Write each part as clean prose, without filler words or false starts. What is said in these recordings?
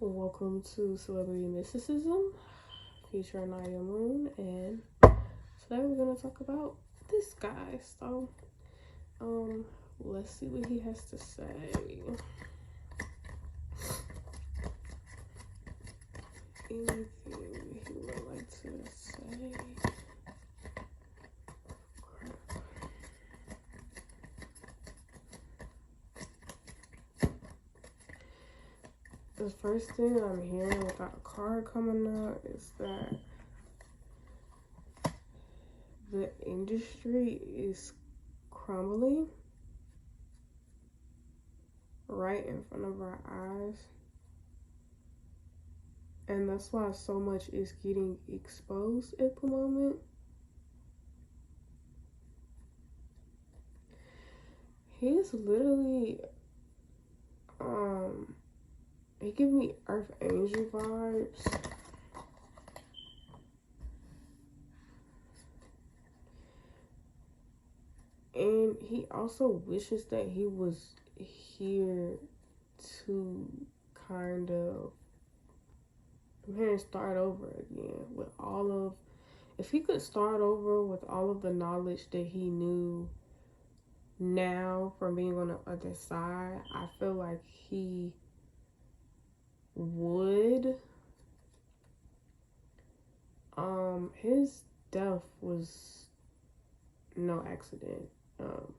Welcome to Celebrity Mysticism, featuring Nadia Moon, and today we're gonna talk about this guy. Um, let's see what he has to say. Anything he would like to say? The first thing I'm hearing without a card coming out is that the industry is crumbling right in front of our eyes. And that's why so much is getting exposed at the moment. He's literally, he gives me Earth Angel vibes. And he also wishes that he was here to kind of, I'm hearing, start over again with all of, if he could start over with all of the knowledge that he knew now from being on the other side, I feel like he would. His death was no accident. Um,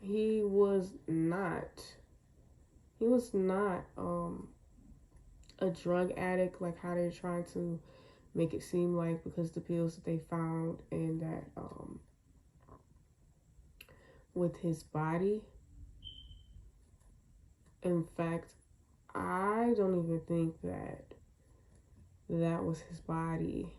he was not. He was not a drug addict like how they're trying to make it seem like, because the pills that they found in that with his body. In fact, I don't even think that that was his body.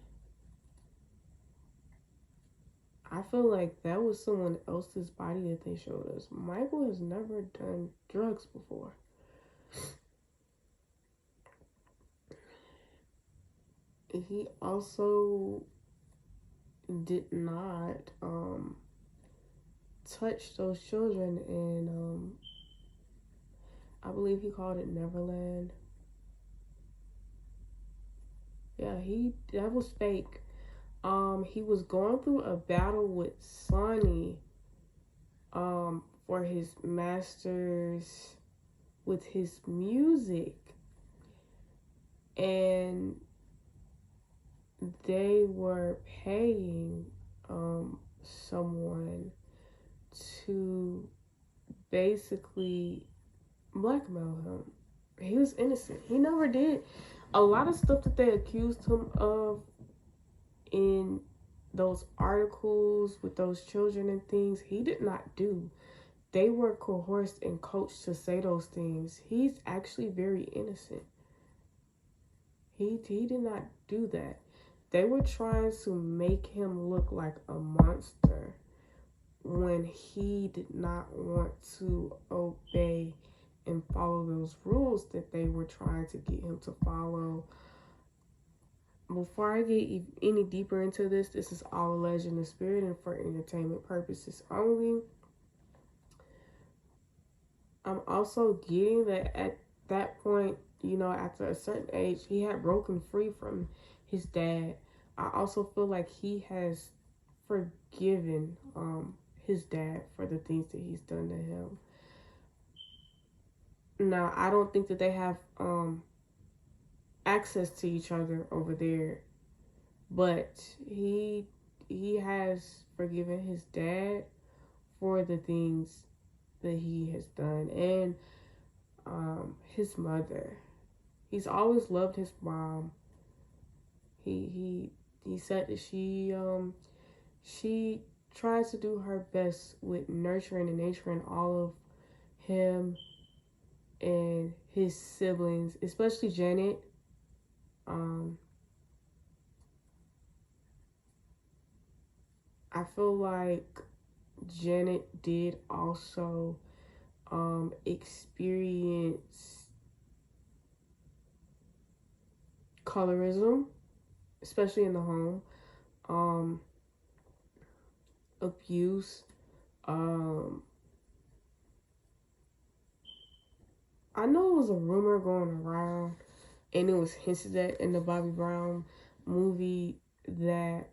I feel like that was someone else's body that they showed us. Michael has never done drugs before. He also did not touch those children in I believe he called it Neverland. Yeah, that was fake. He was going through a battle with Sonny for his masters with his music, and they were paying someone to basically blackmail him. He was innocent. He never did a lot of stuff that they accused him of in those articles with those children and things. He did not do. They were coerced and coached to say those things. He's actually very innocent. He did not do that. They were trying to make him look like a monster when he did not want to obey and follow those rules that they were trying to get him to follow. Before I get any deeper into this is all alleged in the spirit and for entertainment purposes only. I'm also getting that at that point, after a certain age, he had broken free from his dad. I also feel like he has forgiven his dad for the things that he's done to him. Now, I don't think that they have access to each other over there, but he has forgiven his dad for the things that he has done, and his mother. He's always loved his mom. He said that she tries to do her best with nurturing and nurturing all of him and his siblings, especially Janet. I feel like Janet did also experience colorism, especially in the home, abuse, I know it was a rumor going around, and it was hinted at in the Bobby Brown movie that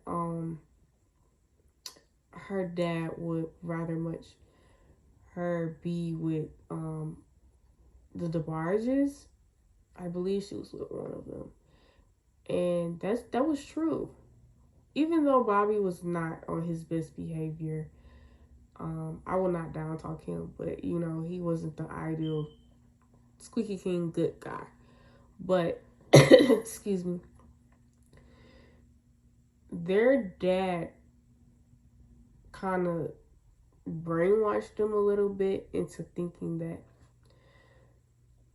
her dad would rather much her be with the DeBarges. I believe she was with one of them, and that was true. Even though Bobby was not on his best behavior, I will not down talk him, but you know he wasn't the ideal squeaky clean good guy. But excuse me, their dad kind of brainwashed them a little bit into thinking that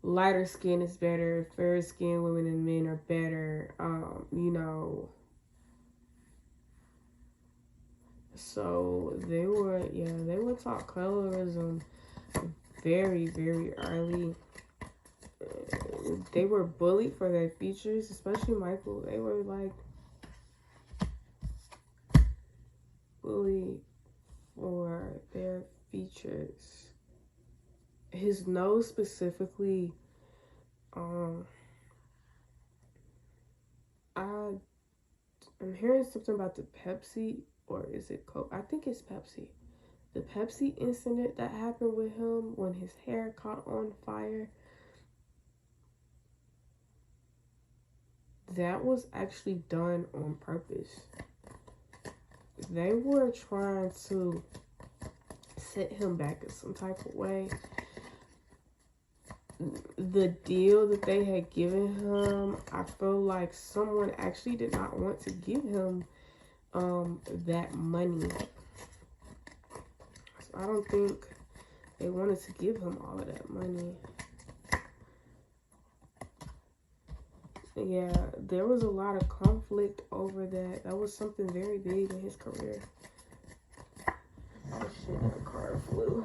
lighter skin is better, fair skinned women and men are better. You know, so they were taught colorism very, very early. They were bullied for their features, especially Michael. They were like bullied for their features. His nose specifically, I'm hearing something about the Pepsi, or is it Coke? I think it's Pepsi. The Pepsi incident that happened with him when his hair caught on fire. That was actually done on purpose. They were trying to set him back in some type of way. The deal that they had given him, I feel like someone actually did not want to give him that money. So I don't think they wanted to give him all of that money. Yeah, there was a lot of conflict over that. That was something very big in his career. Oh shit, that car flew.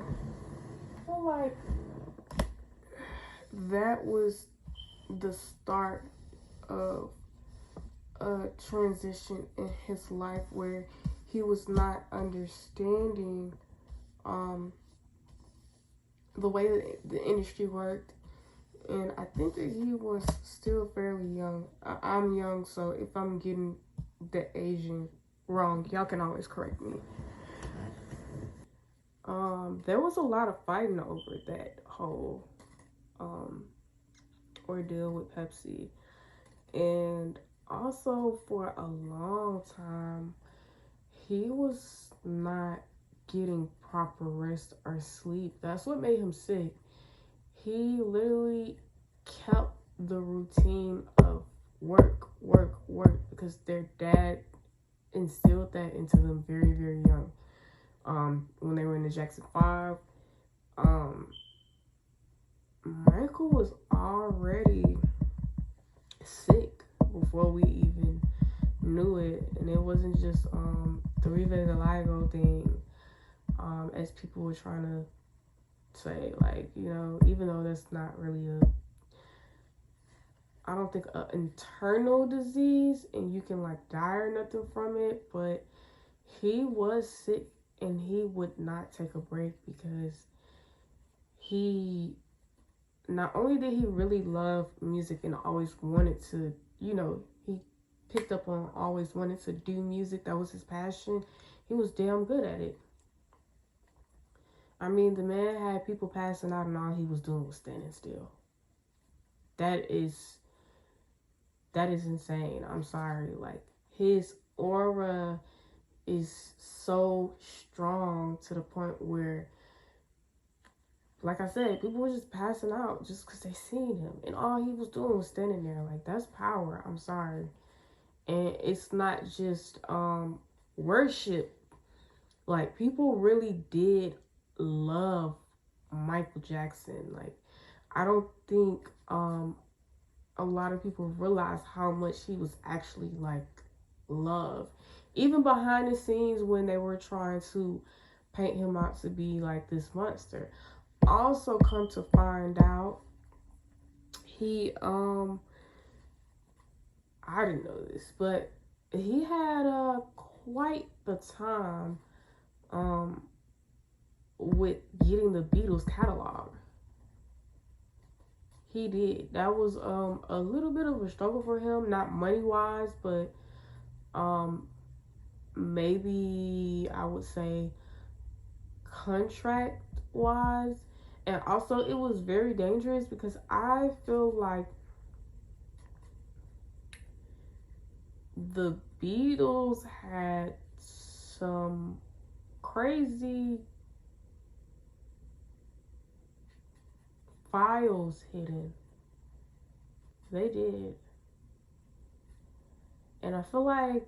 I feel like that was the start of a transition in his life where he was not understanding the way that the industry worked. And I think that he was still fairly young. I'm young, so if I'm getting the aging wrong, y'all can always correct me. There was a lot of fighting over that whole ordeal with Pepsi. And also for a long time, he was not getting proper rest or sleep. That's what made him sick. He literally kept the routine of work, work, work, because their dad instilled that into them very, very young. When they were in the Jackson 5, Michael was already sick before we even knew it, and it wasn't just the Riverdale thing, as people were trying to say, like, you know, even though that's not really I don't think an internal disease and you can like die or nothing from it, but he was sick and he would not take a break because he not only did he really love music and always wanted to, you know, he picked up on always wanted to do music. That was his passion. He was damn good at it. I mean, the man had people passing out and all he was doing was standing still. That is insane. I'm sorry. Like, his aura is so strong to the point where, like I said, people were just passing out just because they seen him. And all he was doing was standing there. Like, that's power. I'm sorry. And it's not just worship. Like, people really did love Michael Jackson. Like, I don't think a lot of people realize how much he was actually like loved. Even behind the scenes when they were trying to paint him out to be like this monster. Also come to find out, he I didn't know this, but he had quite the time with getting the Beatles catalog. He did. That was a little bit of a struggle for him, not money wise, but maybe I would say contract wise. And also it was very dangerous because I feel like the Beatles had some crazy files hidden. They did. And I feel like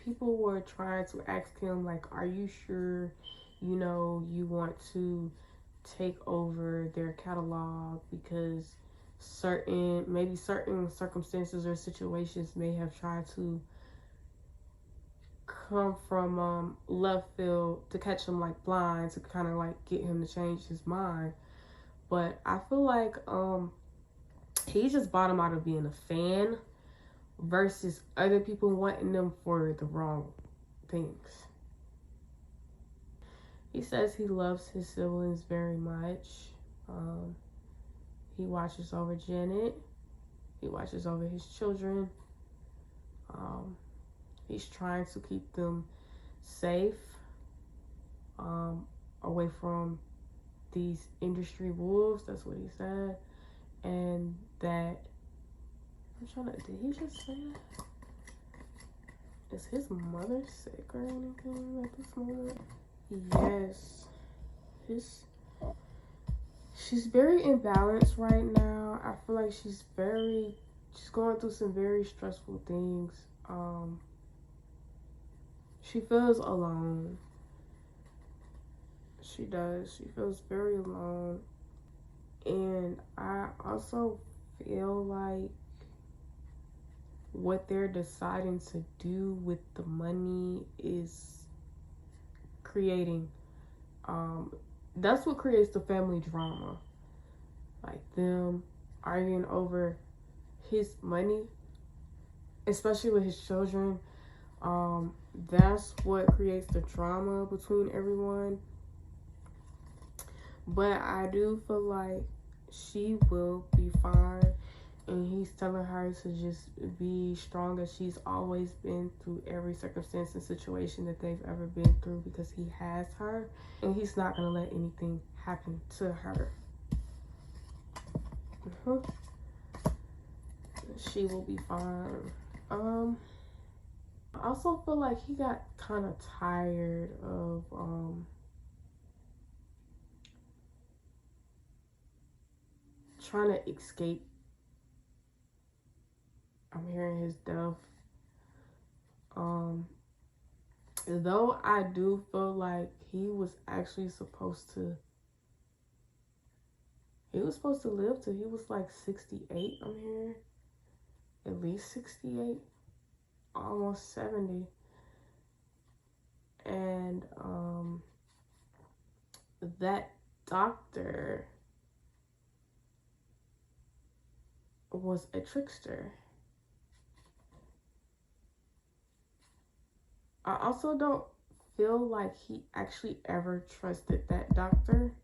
people were trying to ask him, like, are you sure, you want to take over their catalog because maybe certain circumstances or situations may have tried to come from left field to catch him like blind to kind of like get him to change his mind. But I feel like he just bottomed out of being a fan versus other people wanting them for the wrong things. He says he loves his siblings very much. He watches over Janet. He watches over his children. He's trying to keep them safe, away from these industry wolves. That's what he said. And that, did he just say that? Is his mother sick or anything at this moment? Yes. She's very imbalanced right now. I feel like she's going through some very stressful things. She feels alone. She does. She feels very alone. And I also feel like what they're deciding to do with the money is creating, that's what creates the family drama. Like them arguing over his money, especially with his children. That's what creates the drama between everyone. But I do feel like she will be fine. And he's telling her to just be strong as she's always been through every circumstance and situation that they've ever been through because he has her. And he's not going to let anything happen to her. She will be fine. I also feel like he got kind of tired of trying to escape. I'm hearing his death. Though I do feel like he was actually supposed to live till he was like 68, I'm hearing. At least 68. Almost 70. And that doctor was a trickster. I also don't feel like he actually ever trusted that doctor,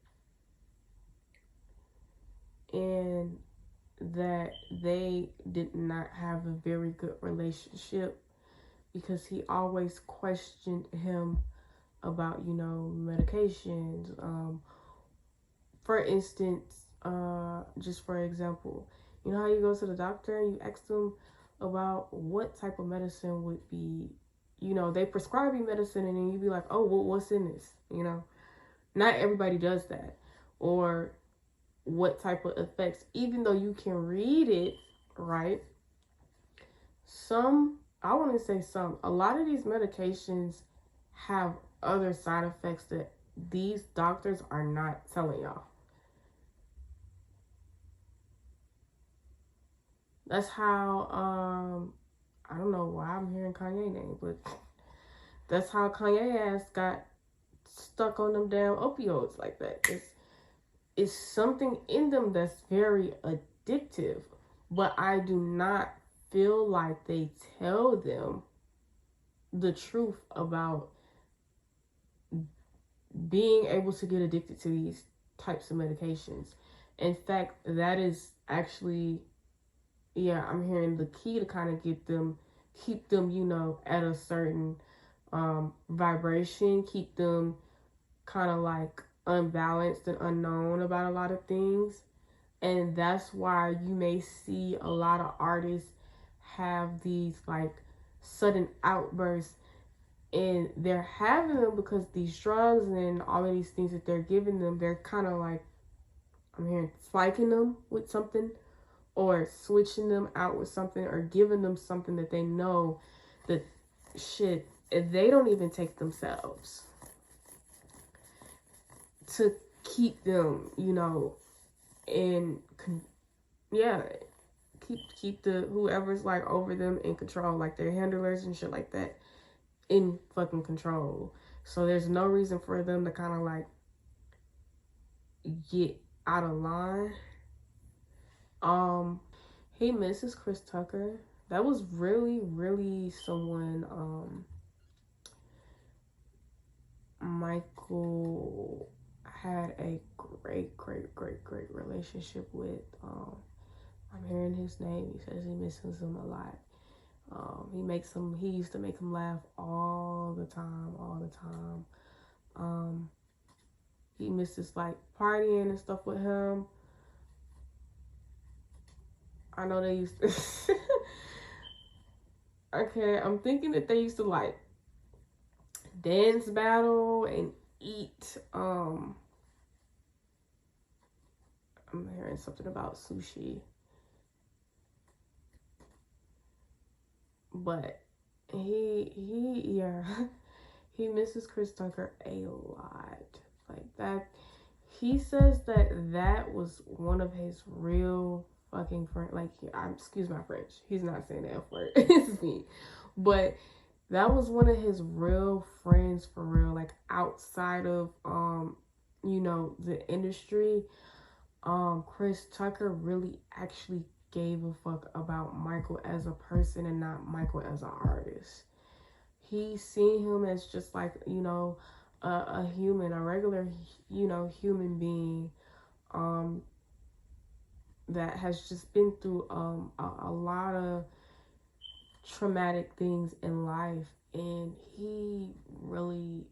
and that they did not have a very good relationship because he always questioned him about, medications. For instance, just for example, you know how you go to the doctor and you ask them about what type of medicine would be, they prescribe you medicine and then you be like, oh, well, what's in this? Not everybody does that. Or what type of effects, even though you can read it, right? I want to say a lot of these medications have other side effects that these doctors are not telling y'all. That's how, I don't know why I'm hearing Kanye name, but that's how Kanye ass got stuck on them damn opioids like that. It's something in them that's very addictive, but I do not feel like they tell them the truth about being able to get addicted to these types of medications. In fact, that is actually, yeah, I'm hearing the key to kind of keep them, at a certain vibration, keep them kind of like unbalanced and unknown about a lot of things. And that's why you may see a lot of artists have these like sudden outbursts, and they're having them because these drugs and all of these things that they're giving them, they're kind of like, I'm hearing, spiking them with something, or switching them out with something, or giving them something that they know that shit, if they don't even take themselves, to keep them, and yeah, keep the whoever's like over them in control, like their handlers and shit like that, in fucking control. So there's no reason for them to kind of like get out of line. He misses Chris Tucker. That was really, really someone Michael had a great, great, great, great relationship with. I'm hearing his name. He says he misses him a lot. He used to make him laugh all the time, all the time. He misses like partying and stuff with him. I know they used to. Okay, I'm thinking that they used to like dance battle and eat. I'm hearing something about sushi, but yeah, he misses Chris Tucker a lot. Like that, he says that was one of his real fucking friend. Like, excuse my French. He's not saying the F word. It's me, but that was one of his real friends for real. Like outside of the industry. Chris Tucker really actually gave a fuck about Michael as a person and not Michael as an artist. He seen him as just like, a human, a regular, human being, that has just been through a lot of traumatic things in life, and he really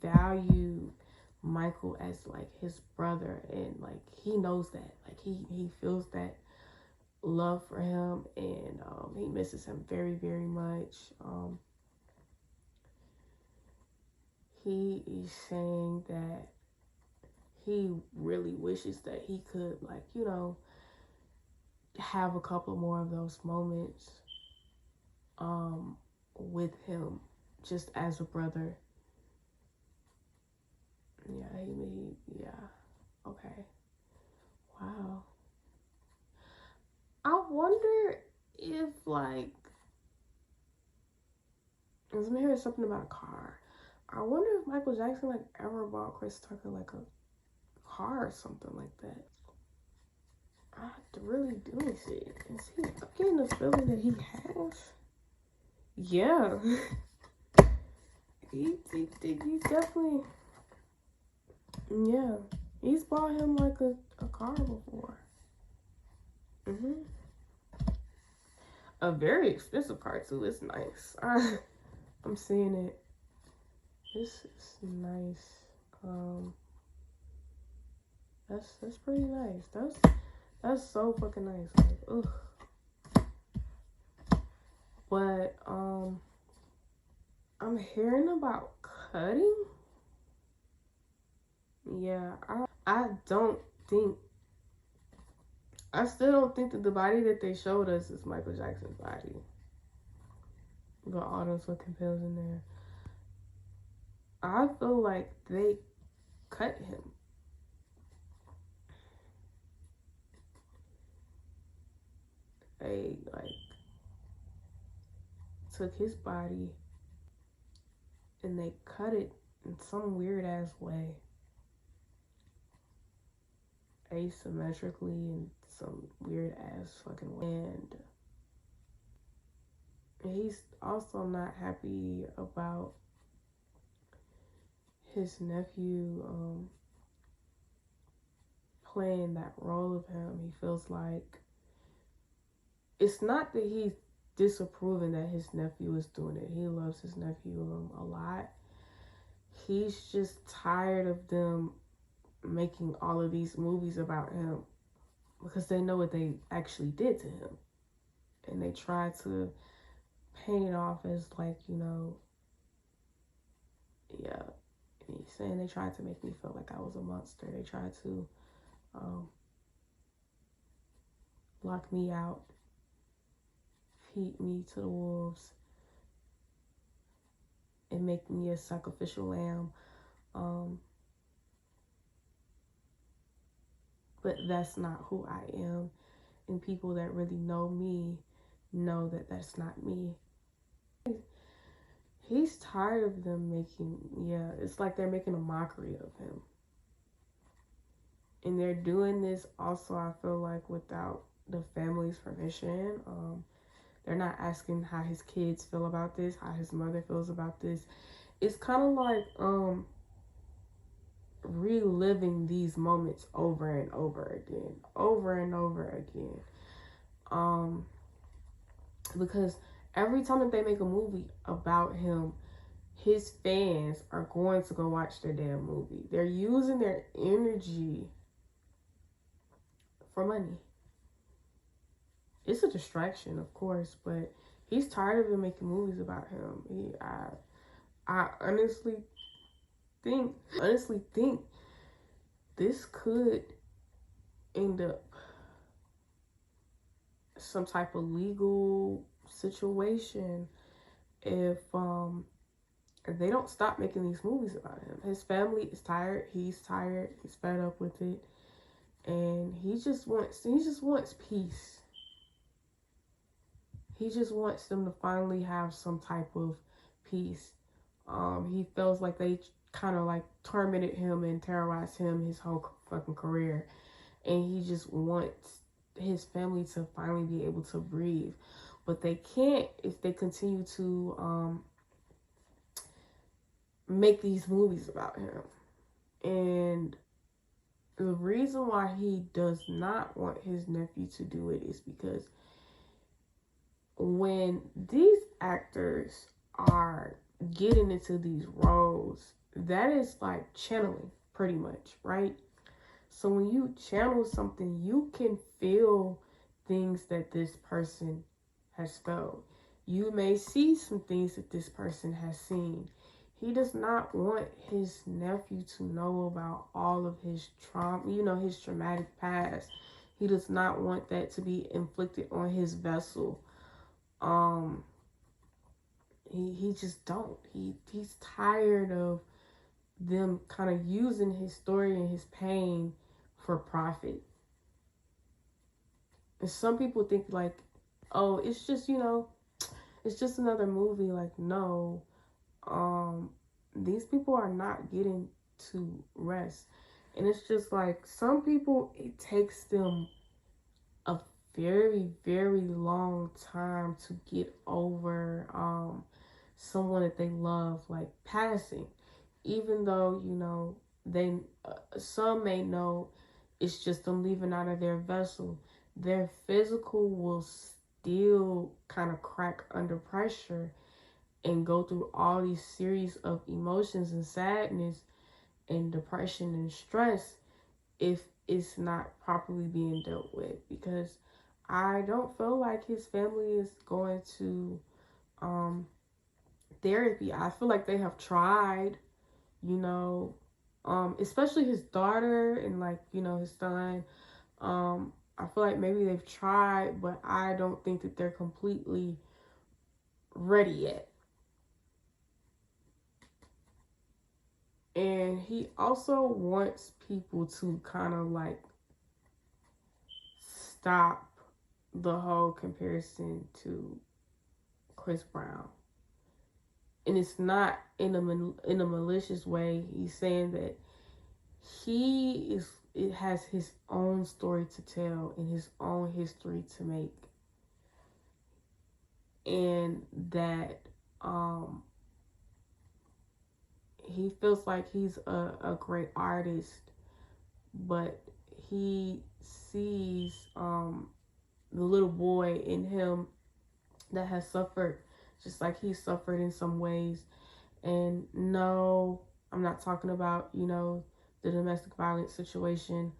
valued Michael as like his brother, and like he knows that, like he feels that love for him, and he misses him very, very much. He is saying that he really wishes that he could, like, have a couple more of those moments with him, just as a brother. Yeah. Okay. Wow. I wonder if, like, I'm hearing something about a car. I wonder if Michael Jackson, like, ever bought Chris Tucker, like, a car or something like that. I have to really do it. I'm getting the feeling that he has. Yeah. he definitely, yeah. He's bought him, like, a car before. A very expensive car, too. It's nice. I'm seeing it. This is nice. That's pretty nice. That's so fucking nice. Like, ugh. But I'm hearing about cutting. Yeah, I don't think. I still don't think that the body that they showed us is Michael Jackson's body. Got all those fucking pills in there. I feel like they cut him. They like took his body and they cut it in some weird ass way, asymmetrically, in some weird ass fucking way. And he's also not happy about his nephew playing that role of him. He feels like it's not that he's disapproving that his nephew is doing it. He loves his nephew a lot. He's just tired of them making all of these movies about him because they know what they actually did to him. And they try to paint it off as like, yeah. And he's saying they tried to make me feel like I was a monster. They tried to lock me out, feed me to the wolves, and make me a sacrificial lamb. But that's not who I am. And people that really know me know that that's not me. He's tired of them it's like they're making a mockery of him. And they're doing this also, I feel like, without the family's permission. They're not asking how his kids feel about this, how his mother feels about this. It's kind of like reliving these moments over and over again. Because every time that they make a movie about him, his fans are going to go watch their damn movie. They're using their energy for money. It's a distraction, of course, but he's tired of them making movies about him. I honestly think this could end up some type of legal situation if they don't stop making these movies about him. His family is tired. He's tired. He's fed up with it, and he just wants peace. He just wants them to finally have some type of peace. He feels like they kind of like tormented him and terrorized him his whole fucking career, and he just wants his family to finally be able to breathe, but they can't if they continue to make these movies about him. And the reason why he does not want his nephew to do it is because when these actors are getting into these roles, that is like channeling pretty much, right? So when you channel something, you can feel things that this person has felt. You may see some things that this person has seen. He does not want his nephew to know about all of his trauma, his traumatic past. He does not want that to be inflicted on his vessel. He just don't. He's tired of them kind of using his story and his pain for profit. And some people think like, oh, it's just, it's just another movie. Like, no, these people are not getting to rest. And it's just like some people, it takes them a very, very long time to get over someone that they love, like passing. Even though, they some may know it's just them leaving out of their vessel. Their physical will still kind of crack under pressure and go through all these series of emotions and sadness and depression and stress if it's not properly being dealt with. Because I don't feel like his family is going to therapy. I feel like they have tried, especially his daughter and like, his son. I feel like maybe they've tried, but I don't think that they're completely ready yet. And he also wants people to kind of like stop the whole comparison to Chris Brown. And it's not in a malicious way. He's saying that it has his own story to tell and his own history to make. And that he feels like he's a great artist, but he sees the little boy in him that has suffered just like he suffered in some ways. And no, I'm not talking about, the domestic violence situation.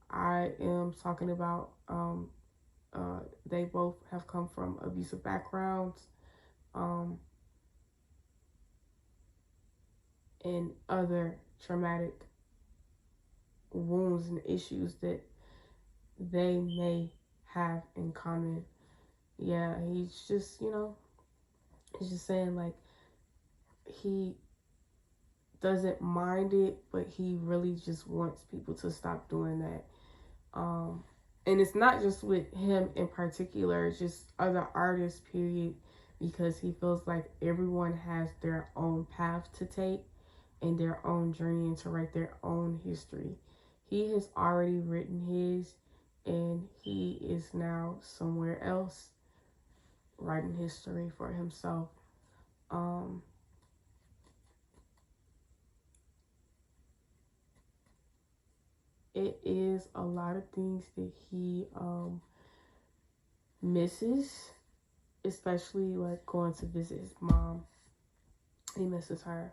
I am talking about they both have come from abusive backgrounds, um, and other traumatic wounds and issues that they may have in common. Yeah, he's just, he's just saying like he doesn't mind it, but he really just wants people to stop doing that. And it's not just with him in particular, it's just other artists, period, because he feels like everyone has their own path to take and their own journey and to write their own history. He has already written his, and he is now somewhere else writing history for himself. It is a lot of things that he misses, especially like going to visit his mom. He misses her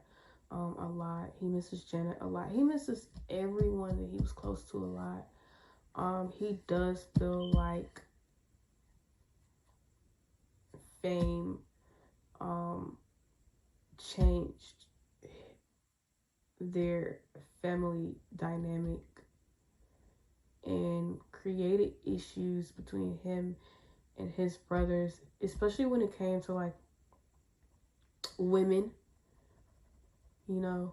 a lot. He misses Janet a lot. He misses everyone that he was close to a lot. He does feel like fame changed their family dynamic and created issues between him and his brothers, especially when it came to like women, you know.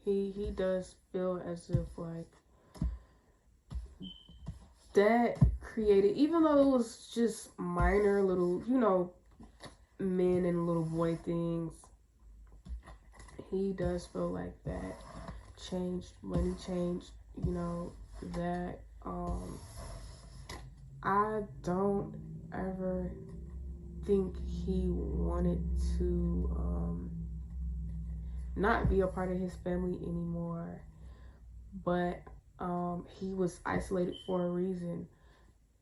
He does feel as if like that created, even though it was just minor little, men and little boy things, he does feel like that changed when he changed, that I don't ever think he wanted to not be a part of his family anymore, but he was isolated for a reason.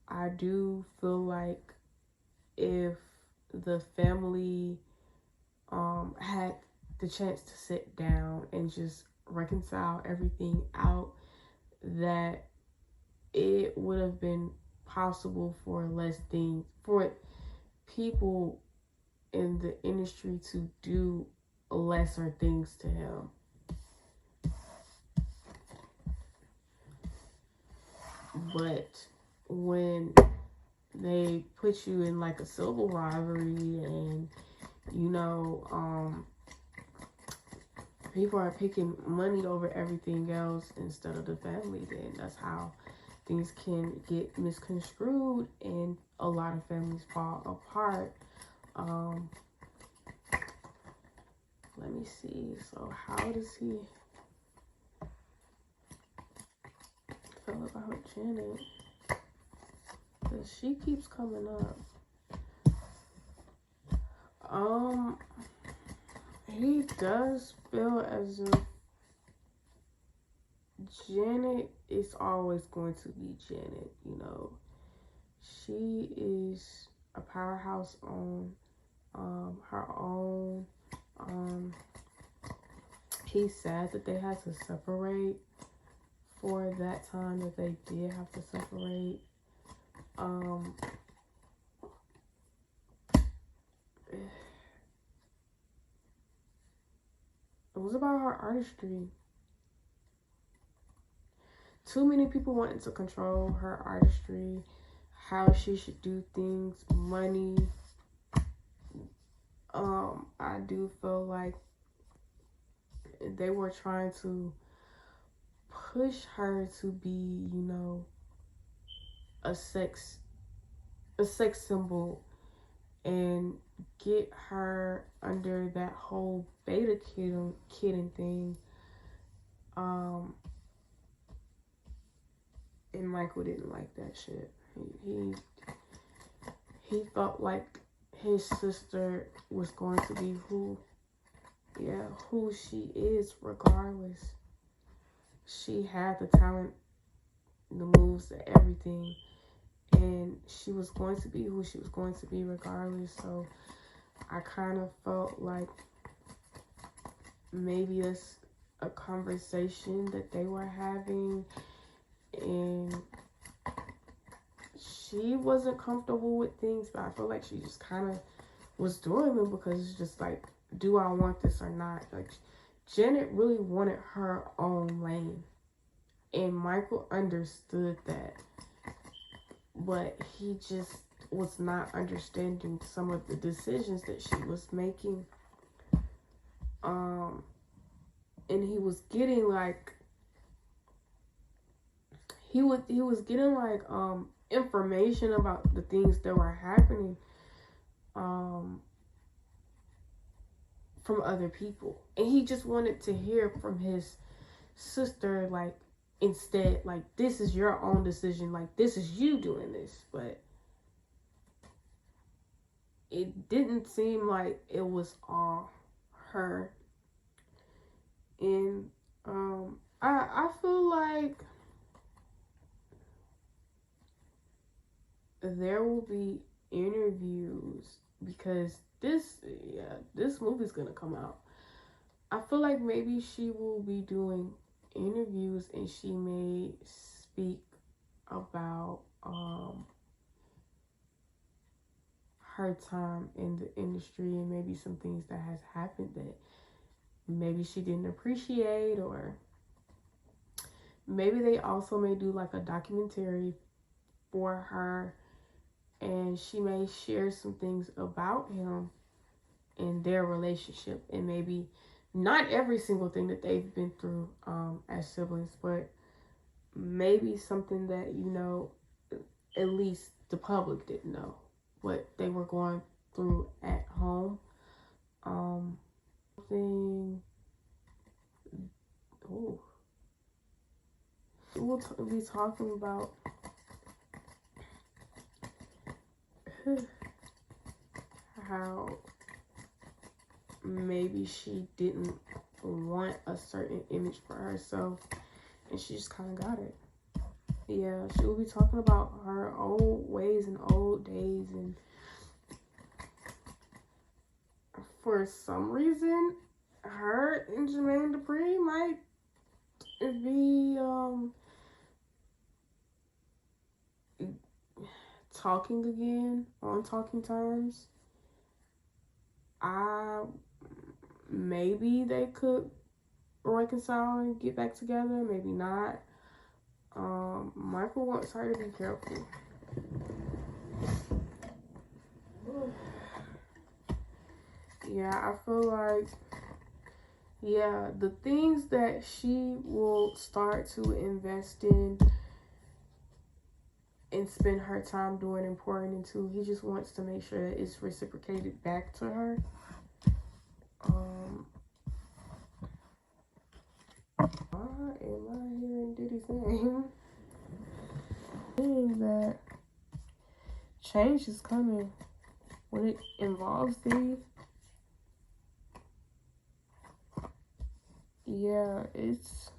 I do feel like if the family had the chance to sit down and just reconcile everything out, that it would have been possible for less things, for people in the industry to do lesser things to him. But when they put you in like a civil rivalry and people are picking money over everything else instead of the family, then that's how things can get misconstrued and a lot of families fall apart. Let me see. So how does he feel about Janet? Because she keeps coming up. He does feel as if Janet is always going to be Janet, She is a powerhouse on her own. He's sad that they had to separate for that time that they did have to separate. It was about her artistry. Too many people wanted to control her artistry, how she should do things, money. I do feel like they were trying to push her to be, a sex symbol and get her under that whole beta kidding thing. And Michael didn't like that shit. He felt like his sister was going to be who she is regardless. she had the talent, the moves, everything, and she was going to be who she was going to be regardless. So I kind of felt like maybe it's a conversation that they were having, and she wasn't comfortable with things, but I feel like she just kind of was doing them because it's just like, do I want this or not? Like, Janet really wanted her own lane, and Michael understood that, but he just was not understanding some of the decisions that she was making. And he was getting like he was getting like information about the things that were happening from other people, and he just wanted to hear from his sister, like, instead, like, this is your own decision, like, this is you doing this. But it didn't seem like it was all her. And I feel like there will be interviews because this movie's gonna come out. I feel like maybe she will be doing interviews, and she may speak about her time in the industry, and maybe some things that has happened that maybe she didn't appreciate, or maybe they also may do like a documentary for her, and she may share some things about him and their relationship, and maybe not every single thing that they've been through as siblings, but maybe something that, you know, at least the public didn't know what they were going through at home. Thing. Oh, we'll be talking about how maybe she didn't want a certain image for herself, and she just kind of got it. Yeah, she will be talking about her old ways and old days, and for some reason, her and Jermaine Dupri might be talking again on talking terms. Maybe they could reconcile and get back together, maybe not. Michael wants her to be careful. Yeah, I feel like, yeah, the things that she will start to invest in and spend her time doing and pouring into, he just wants to make sure that it's reciprocated back to her. What am I hearing Diddy saying that change is coming when it involves Diddy. Yeah, it's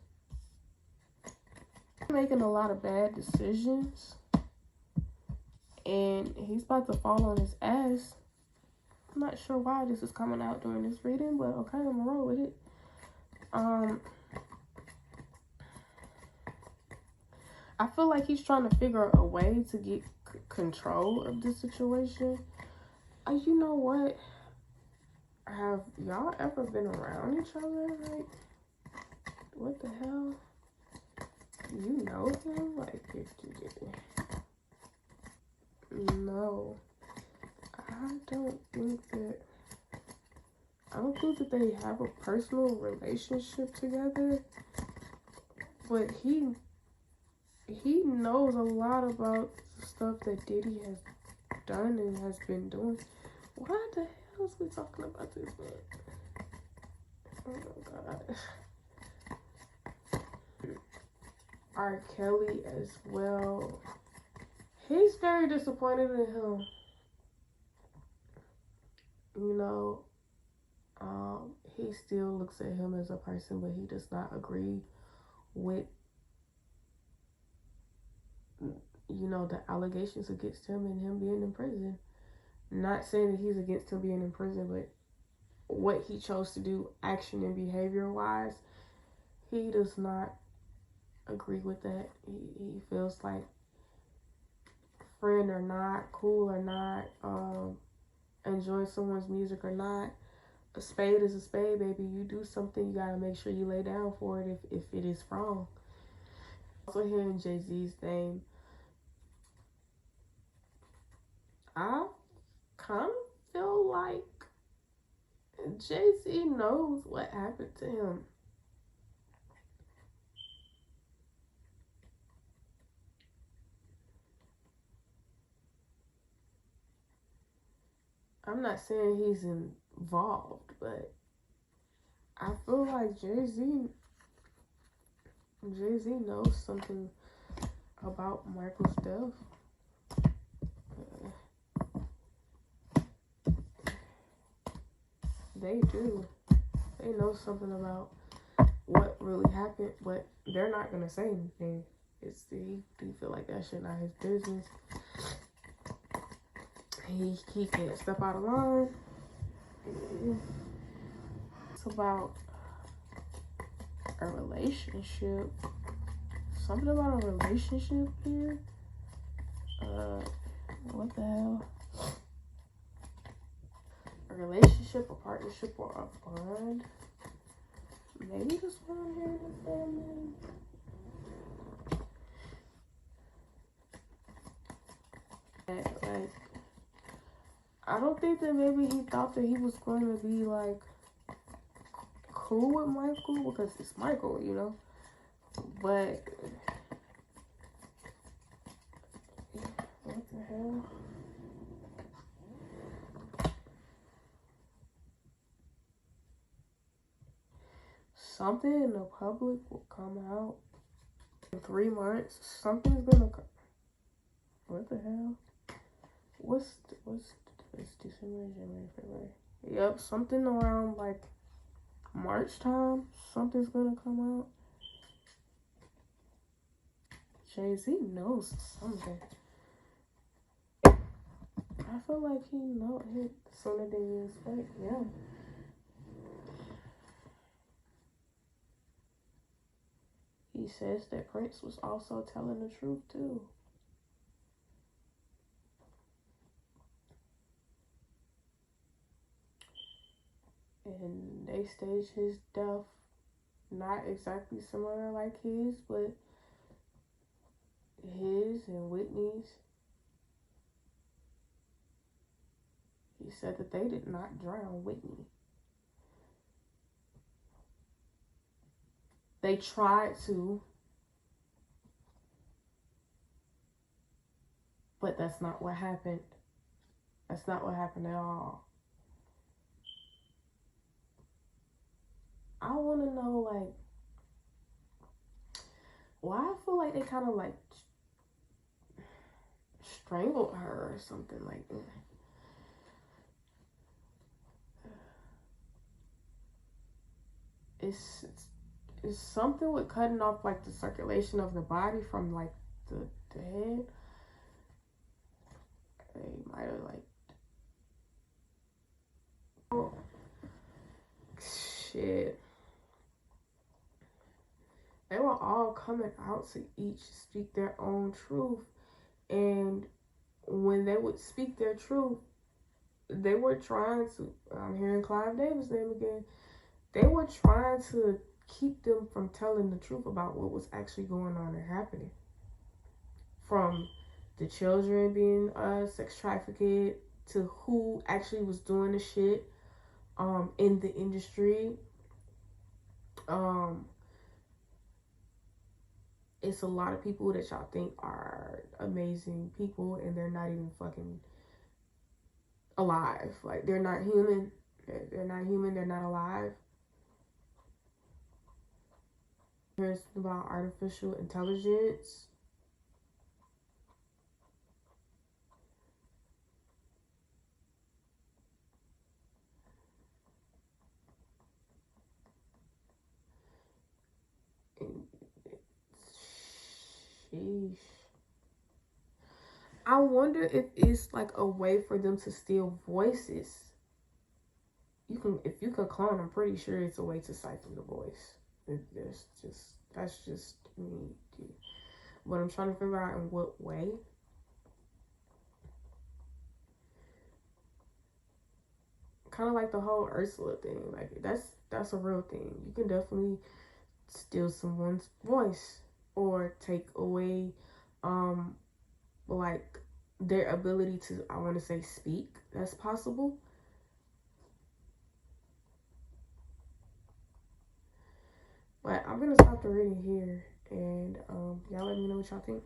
making a lot of bad decisions, and he's about to fall on his ass. I'm not sure why this is coming out during this reading, but okay, I'm gonna roll with it. I feel like he's trying to figure a way to get control of the situation. You know what? Have y'all ever been around each other? Like, what the hell? You know him? Like, if you did. No. I don't think that they have a personal relationship together. But he knows a lot about the stuff that Diddy has done and has been doing. Why the hell is we talking about this, man? Oh my god. R. Kelly as well. He's very disappointed in him. You know, he still looks at him as a person, but he does not agree with, you know, the allegations against him and him being in prison. Not saying that he's against him being in prison, but what he chose to do, action and behavior wise, he does not agree with that. He feels like, friend or not, cool or not, enjoy someone's music or not, a spade is a spade, baby. You do something, you gotta make sure you lay down for it if it is wrong. Also hearing Jay-Z's name, I kind of feel like Jay-Z knows what happened to him. I'm not saying he's involved, but I feel like Jay-Z knows something about Michael's death. They do. They know something about what really happened, but they're not gonna say anything. He feel like that shit not his business. He can't step out of line. It's about a relationship. Something about a relationship here. What the hell? A relationship, a partnership, or a bond. Maybe this one I'm hearing the family. Like, I don't think that maybe he thought that he was going to be like cool with Michael because it's Michael, you know. But what the hell? Something in the public will come out in 3 months. Something's gonna come. What the hell? What's December, January, February? Yep, something around like March time. Something's gonna come out. Jay-Z knows something. I feel like he knows it sooner than you expect. Yeah. He says that Prince was also telling the truth too. And they staged his death not exactly similar like his, but his and Whitney's. He said that they did not drown Whitney. They tried to, but that's not what happened. That's not what happened at all. I want to know, like, why I feel like they kind of like strangled her or something like that. It's something with cutting off like the circulation of the body from like the head. They might have like, oh shit. They were all coming out to each speak their own truth, and when they would speak their truth, they were trying to. I'm hearing Clive Davis' name again. They were trying to keep them from telling the truth about what was actually going on and happening. From the children being sex trafficked to who actually was doing the shit in the industry. It's a lot of people that y'all think are amazing people and they're not even fucking alive. Like, they're not human. They're not human. They're not alive. Here's about artificial intelligence. Sheesh. I wonder if it's like a way for them to steal voices. You can, if you can clone, I'm pretty sure it's a way to siphon the voice. That's just me. But I'm trying to figure out in what way. Kind of like the whole Ursula thing. Like that's a real thing. You can definitely steal someone's voice or take away, um, like their ability to, I want to say, speak. That's possible. But I'm gonna stop the reading here, and y'all let me know what y'all think.